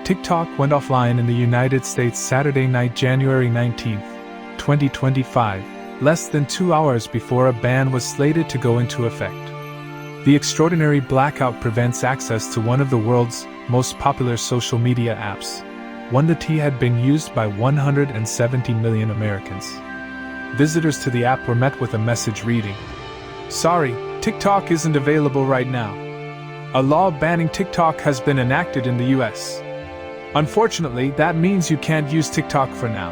TikTok went offline in the United States Saturday night, January 19, 2025, less than 2 hours before a ban was slated to go into effect. The extraordinary blackout prevents access to one of the world's most popular social media apps, one that had been used by 170 million Americans. Visitors to the app were met with a message reading, "Sorry, TikTok isn't available right now. A law banning TikTok has been enacted in the US. Unfortunately, that means you can't use TikTok for now."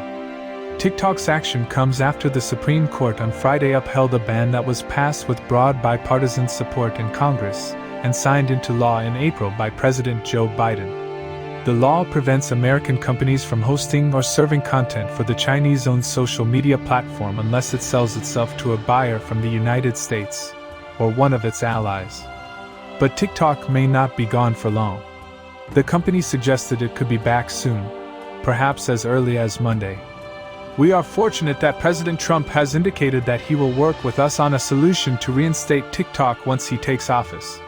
TikTok's action comes after the Supreme Court on Friday upheld a ban that was passed with broad bipartisan support in Congress and signed into law in April by President Joe Biden. The law prevents American companies from hosting or serving content for the Chinese-owned social media platform unless it sells itself to a buyer from the United States or one of its allies. But TikTok may not be gone for long. The company suggested it could be back soon, perhaps as early as Monday. "We are fortunate that President Trump has indicated that he will work with us on a solution to reinstate TikTok once he takes office,"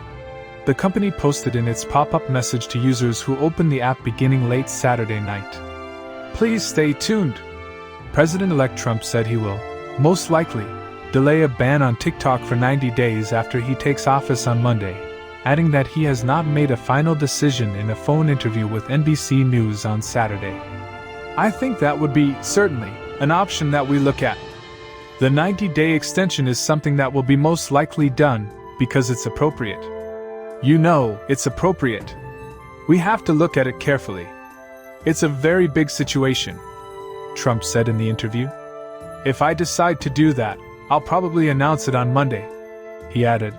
the company posted in its pop-up message to users who opened the app beginning late Saturday night. "Please stay tuned." President-elect Trump said he will, most likely, delay a ban on TikTok for 90 days after he takes office on Monday, adding that he has not made a final decision in a phone interview with NBC News on Saturday. "I think that would be, certainly, an option that we look at. The 90-day extension is something that will be most likely done, because it's appropriate. You know, it's appropriate. We have to look at it carefully. It's a very big situation," Trump said in the interview. "If I decide to do that, I'll probably announce it on Monday," he added.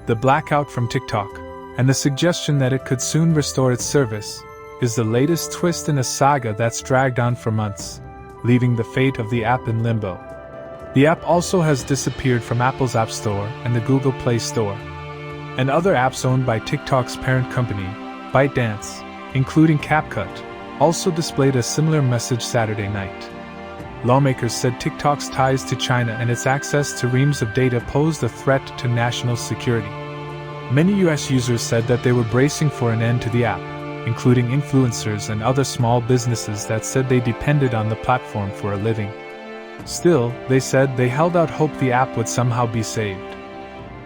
The blackout from TikTok, and the suggestion that it could soon restore its service, is the latest twist in a saga that's dragged on for months, leaving the fate of the app in limbo. The app also has disappeared from Apple's App Store and the Google Play Store, and other apps owned by TikTok's parent company, ByteDance, including CapCut, also displayed a similar message Saturday night. Lawmakers said TikTok's ties to China and its access to reams of data posed a threat to national security. Many US users said that they were bracing for an end to the app, including influencers and other small businesses that said they depended on the platform for a living. Still, they said they held out hope the app would somehow be saved.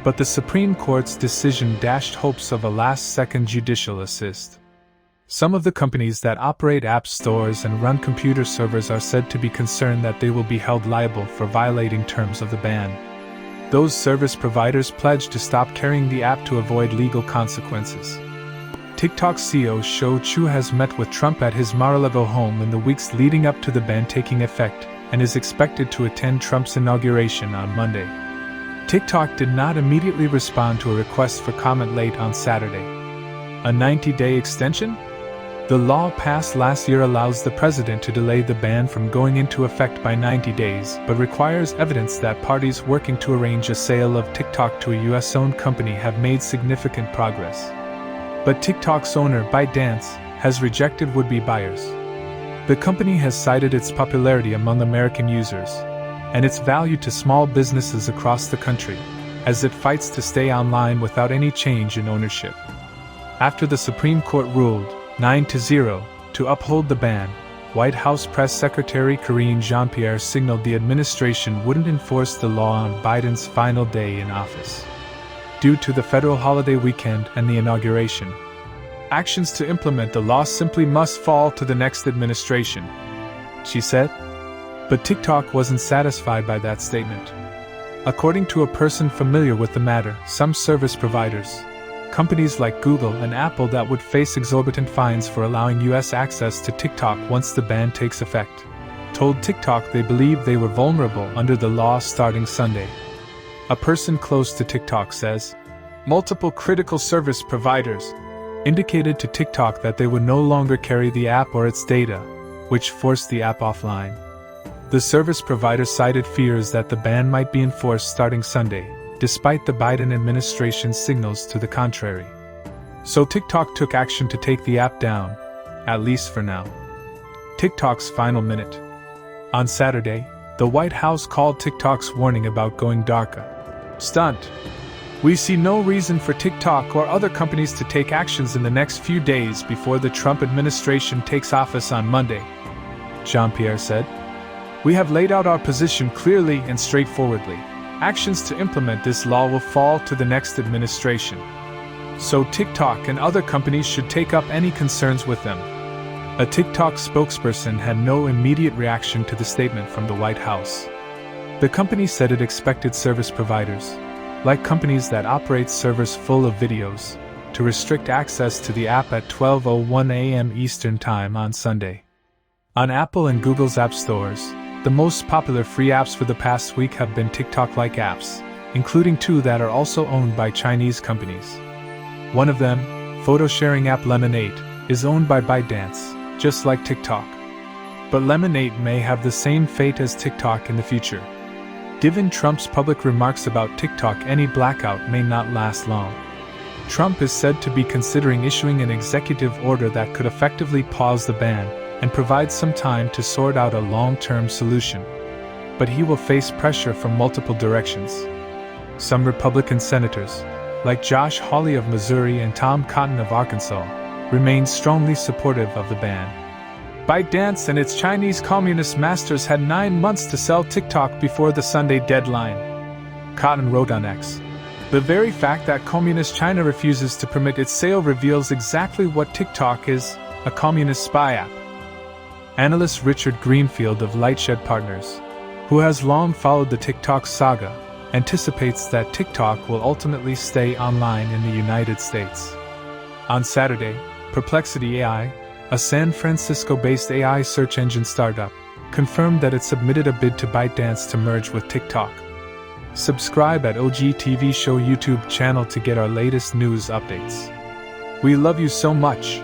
But the Supreme Court's decision dashed hopes of a last-second judicial assist. Some of the companies that operate app stores and run computer servers are said to be concerned that they will be held liable for violating terms of the ban. Those service providers pledged to stop carrying the app to avoid legal consequences. TikTok CEO Shou Chu has met with Trump at his Mar-a-Lago home in the weeks leading up to the ban taking effect and is expected to attend Trump's inauguration on Monday. TikTok did not immediately respond to a request for comment late on Saturday. A 90-day extension? The law passed last year allows the president to delay the ban from going into effect by 90 days, but requires evidence that parties working to arrange a sale of TikTok to a US-owned company have made significant progress. But TikTok's owner, ByteDance, has rejected would-be buyers. The company has cited its popularity among American users and its value to small businesses across the country, as it fights to stay online without any change in ownership. After the Supreme Court ruled 9-0 to uphold the ban, White House Press Secretary Karine Jean-Pierre signaled the administration wouldn't enforce the law on Biden's final day in office, due to the federal holiday weekend and the inauguration. Actions to implement the law simply must fall to the next administration, she said. But TikTok wasn't satisfied by that statement. According to a person familiar with the matter, some service providers, companies like Google and Apple that would face exorbitant fines for allowing US access to TikTok once the ban takes effect, told TikTok they believed they were vulnerable under the law starting Sunday. A person close to TikTok says, multiple critical service providers indicated to TikTok that they would no longer carry the app or its data, which forced the app offline. The service provider cited fears that the ban might be enforced starting Sunday, despite the Biden administration's signals to the contrary. So TikTok took action to take the app down, at least for now. TikTok's final minute. On Saturday, the White House called TikTok's warning about going dark a stunt. We see no reason for TikTok or other companies to take actions in the next few days before the Trump administration takes office on Monday, Jean-Pierre said. We have laid out our position clearly and straightforwardly. Actions to implement this law will fall to the next administration. So TikTok and other companies should take up any concerns with them. A TikTok spokesperson had no immediate reaction to the statement from the White House. The company said it expected service providers, like companies that operate servers full of videos, to restrict access to the app at 12:01 a.m. Eastern Time on Sunday. On Apple and Google's app stores, the most popular free apps for the past week have been TikTok-like apps, including two that are also owned by Chinese companies. One of them, photo-sharing app Lemonade, is owned by ByteDance, just like TikTok. But Lemonade may have the same fate as TikTok in the future. Given Trump's public remarks about TikTok, any blackout may not last long. Trump is said to be considering issuing an executive order that could effectively pause the ban and provide some time to sort out a long-term solution. But he will face pressure from multiple directions. Some Republican senators, like Josh Hawley of Missouri and Tom Cotton of Arkansas, remain strongly supportive of the ban. ByteDance and its Chinese communist masters had 9 months to sell TikTok before the Sunday deadline. Cotton wrote on X, "The very fact that communist China refuses to permit its sale reveals exactly what TikTok is, a communist spy app." Analyst Richard Greenfield of Lightshed Partners, who has long followed the TikTok saga, anticipates that TikTok will ultimately stay online in the United States. On Saturday, Perplexity AI, a San Francisco-based AI search engine startup, confirmed that it submitted a bid to ByteDance to merge with TikTok. Subscribe at OG TV Show YouTube channel to get our latest news updates. We love you so much.